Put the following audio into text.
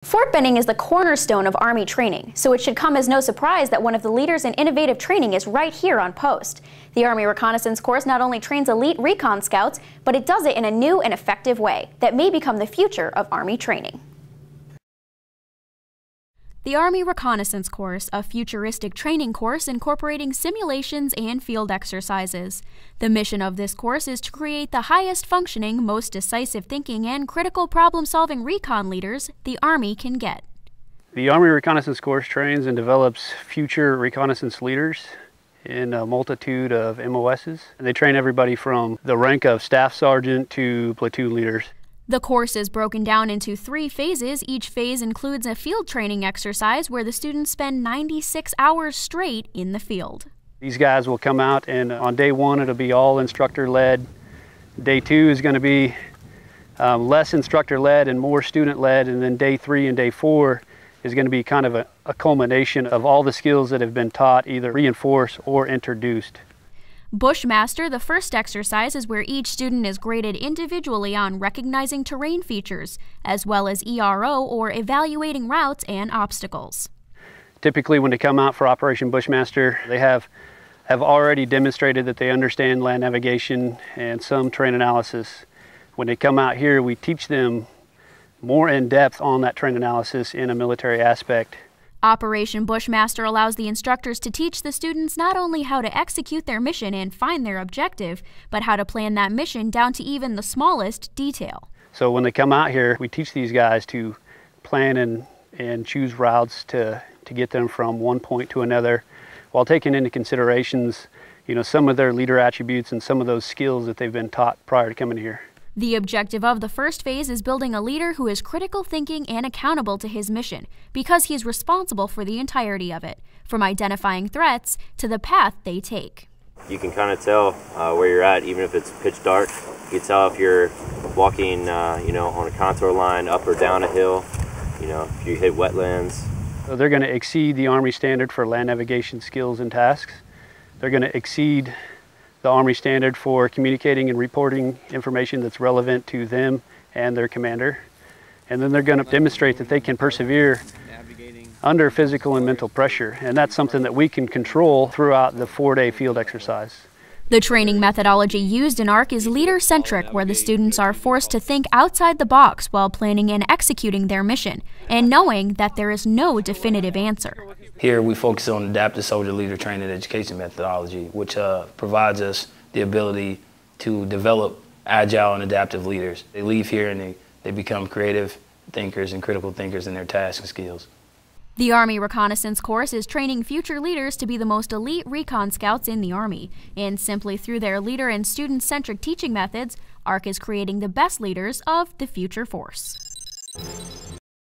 Fort Benning is the cornerstone of Army training, so it should come as no surprise that one of the leaders in innovative training is right here on post. The Army Reconnaissance Course not only trains elite recon scouts, but it does it in a new and effective way that may become the future of Army training. The Army Reconnaissance Course, a futuristic training course incorporating simulations and field exercises. The mission of this course is to create the highest functioning, most decisive thinking, and critical problem-solving recon leaders the Army can get. The Army Reconnaissance Course trains and develops future reconnaissance leaders in a multitude of MOSs. They train everybody from the rank of staff sergeant to platoon leaders. The course is broken down into 3 phases. Each phase includes a field training exercise where the students spend 96 hours straight in the field. These guys will come out, and on day 1 it'll be all instructor-led. Day 2 is going to be less instructor-led and more student-led, and then day 3 and day 4 is going to be kind of a culmination of all the skills that have been taught, either reinforced or introduced. Bushmaster, the first exercise, is where each student is graded individually on recognizing terrain features, as well as ERO, or evaluating routes and obstacles. Typically when they come out for Operation Bushmaster, they have already demonstrated that they understand land navigation and some terrain analysis. When they come out here, we teach them more in depth on that terrain analysis in a military aspect. Operation Bushmaster allows the instructors to teach the students not only how to execute their mission and find their objective, but how to plan that mission down to even the smallest detail. So when they come out here, we teach these guys to plan and choose routes to get them from one point to another, while taking into considerations, some of their leader attributes and some of those skills that they've been taught prior to coming here. The objective of the first phase is building a leader who is critical thinking and accountable to his mission, because he is responsible for the entirety of it, from identifying threats to the path they take. You can kind of tell where you're at, even if it's pitch dark. You can tell if you're walking, on a contour line up or down a hill, if you hit wetlands. So they're going to exceed the Army standard for land navigation skills and tasks. They're going to exceed the Army standard for communicating and reporting information that's relevant to them and their commander. And then they're going to demonstrate that they can persevere under physical and mental pressure. And that's something that we can control throughout the 4-day field exercise. The training methodology used in ARC is leader-centric, where the students are forced to think outside the box while planning and executing their mission, and knowing that there is no definitive answer. Here we focus on adaptive soldier leader training and education methodology, which provides us the ability to develop agile and adaptive leaders. They leave here and they become creative thinkers and critical thinkers in their tasks and skills. The Army Reconnaissance Course is training future leaders to be the most elite recon scouts in the Army, and simply through their leader and student-centric teaching methods, ARC is creating the best leaders of the future force.